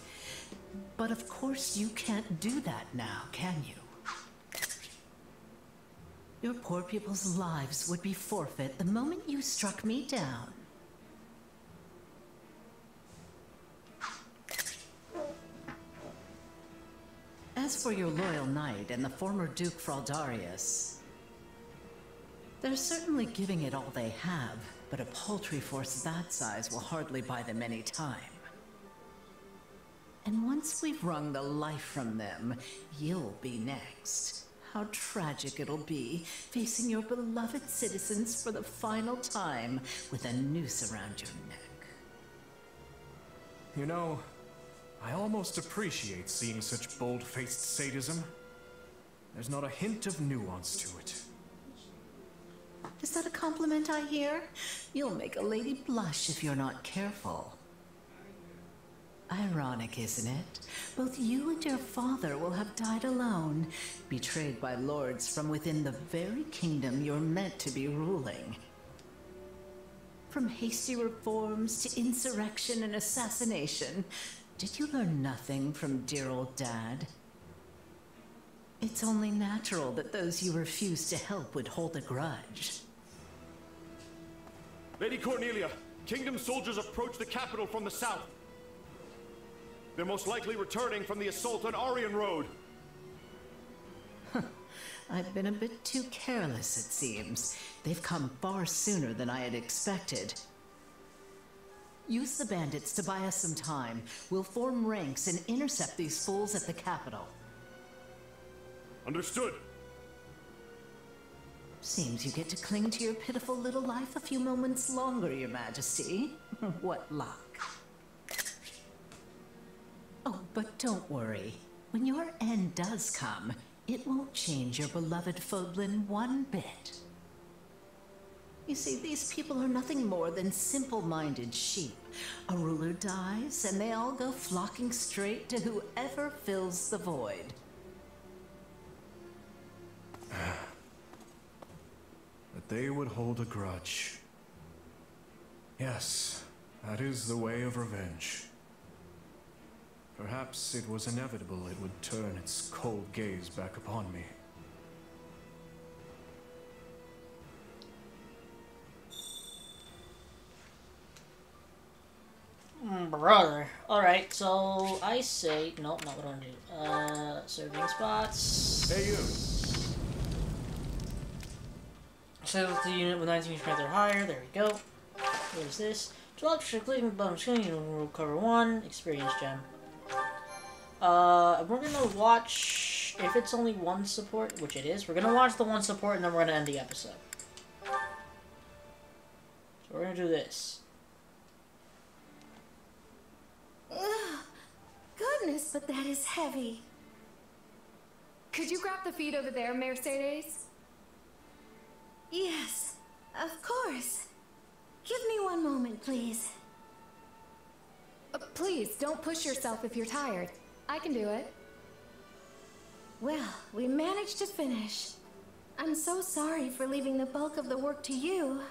S12: But of course you can't do that now, can you? Your poor people's lives would be forfeit the moment you struck me down. As for your loyal knight and the former Duke Fraldarius, they're certainly giving it all they have, but a paltry force that size will hardly buy them any time. And once we've wrung the life from them, you'll be next. How tragic it'll be, facing your beloved citizens for the final time with a noose around your neck.
S6: You know, I almost appreciate seeing such bold-faced sadism. There's not a hint of nuance to it.
S12: Is that a compliment I hear? You'll make a lady blush if you're not careful. Ironic, isn't it? Both you and your father will have died alone, betrayed by lords from within the very kingdom you're meant to be ruling. From hasty reforms to insurrection and assassination, did you learn nothing from dear old Dad? It's only natural that those you refuse to help would hold a grudge.
S6: Lady Cornelia, Kingdom soldiers approach the capital from the south. They're most likely returning from the assault on Aryan Road.
S12: I've been a bit too careless, it seems. They've come far sooner than I had expected. Use the bandits to buy us some time. We'll form ranks and intercept these fools at the capital.
S6: Understood.
S12: Seems you get to cling to your pitiful little life a few moments longer, Your Majesty. What luck. Oh, but don't worry. When your end does come, it won't change your beloved Fodlin one bit. You see, these people are nothing more than simple-minded sheep. A ruler dies, and they all go flocking straight to whoever fills the void.
S6: That they would hold a grudge. Yes, that is the way of revenge. Perhaps it was inevitable it would turn its cold gaze back upon me.
S1: Brother. Alright, so I say... Nope, not what I want to do. Serving spots.
S6: Hey, you!
S1: Settle the unit with 19 strength or higher. There we go. What is this? 12 clicking bottom screen. We'll cover 1. Experience gem. We're gonna watch... If it's only one support, which it is, we're gonna watch the one support and then we're gonna end the episode. So we're gonna do this.
S2: Ugh, goodness, but that is heavy. Could you grab the feet over there, Mercedes?
S11: Yes, of course. Give me one moment, please.
S2: Please, don't push yourself if you're tired. I can do it.
S11: Well, we managed to finish. I'm so sorry for leaving the bulk of the work to you.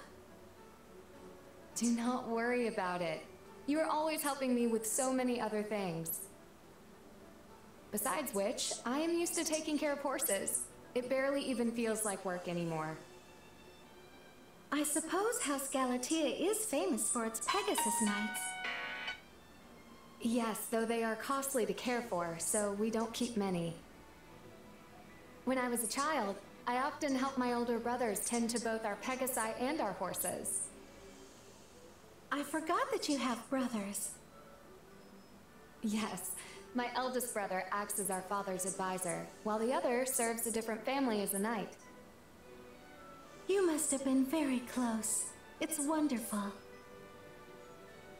S2: Do not worry about it. You are always helping me with so many other things. Besides which, I am used to taking care of horses. It barely even feels like work anymore.
S11: I suppose House Galatea is famous for its Pegasus Knights.
S2: Yes, though they are costly to care for, so we don't keep many. When I was a child, I often helped my older brothers tend to both our Pegasi and our horses.
S11: I forgot that you have brothers.
S2: Yes, my eldest brother acts as our father's advisor, while the other serves a different family as a knight.
S11: You must have been very close. It's wonderful.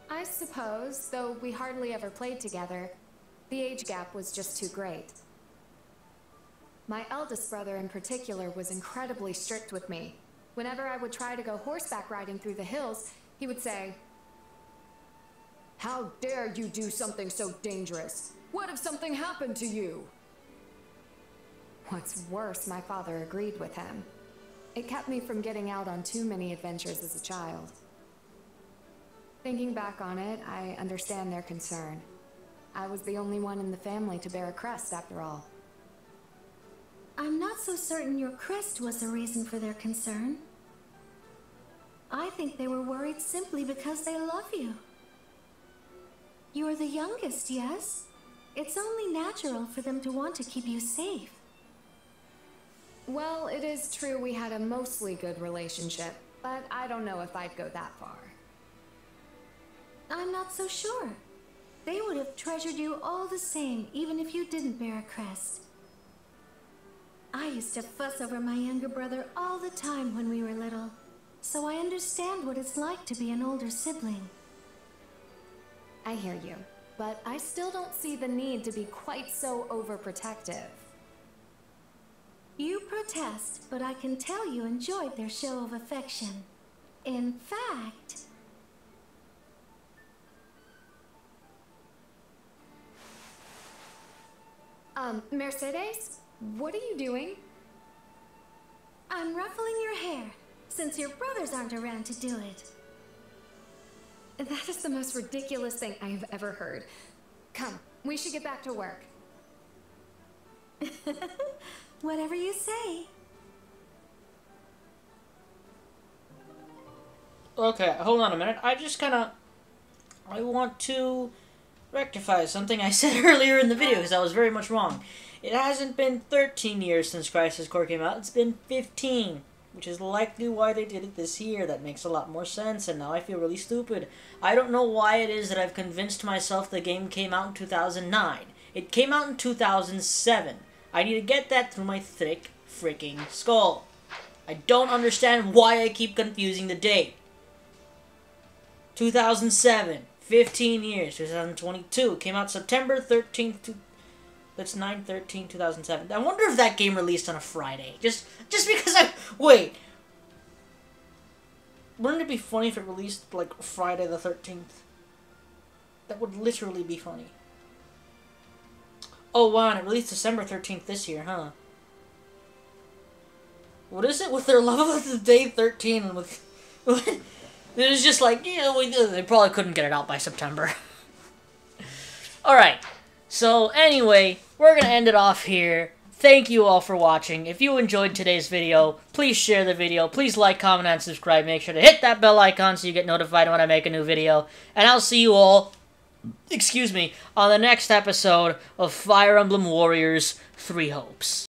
S2: I suppose, though we hardly ever played together, the age gap was just too great. My eldest brother in particular was incredibly strict with me. Whenever I would try to go horseback riding through the hills, he would say, "How dare you do something so dangerous? What if something happened to you?" What's worse, my father agreed with him. It kept me from getting out on too many adventures as a child. Thinking back on it, I understand their concern. I was the only one in the family to bear a crest, after all.
S11: I'm not so certain your crest was the reason for their concern. I think they were worried simply because they love you. You're the youngest, yes? It's only natural for them to want to keep you safe.
S2: Well, it is true we had a mostly good relationship, but I don't know if I'd go that far.
S11: I'm not so sure. They would have treasured you all the same, even if you didn't bear a crest. I used to fuss over my younger brother all the time when we were little, so I understand what it's like to be an older sibling.
S2: I hear you, but I still don't see the need to be quite so overprotective.
S11: You protest, but I can tell you enjoyed their show of affection. In fact...
S2: Mercedes? What are you doing?
S11: I'm ruffling your hair, since your brothers aren't around to do it.
S2: That is the most ridiculous thing I have ever heard. Come, we should get back to work.
S11: Whatever you say.
S1: Okay, hold on a minute. I want to rectify something I said earlier in the video, because I was very much wrong. It hasn't been 13 years since Crisis Core came out, it's been 15. Which is likely why they did it this year. That makes a lot more sense, and now I feel really stupid. I don't know why it is that I've convinced myself the game came out in 2009. It came out in 2007. I need to get that through my thick freaking skull. I don't understand why I keep confusing the date. 2007. 15 years. 2022. It came out September 13th. That's 9/13/2007. I wonder if that game released on a Friday. Just because wait. Wouldn't it be funny if it released, like, Friday the 13th? That would literally be funny. Oh, wow, and it released December 13th this year, huh? What is it with their love of the day 13 and with... It was just like, yeah, they probably couldn't get it out by September. Alright. So, anyway, we're going to end it off here. Thank you all for watching. If you enjoyed today's video, please share the video. Please like, comment, and subscribe. Make sure to hit that bell icon so you get notified when I make a new video. And I'll see you all, on the next episode of Fire Emblem Warriors 3 Hopes.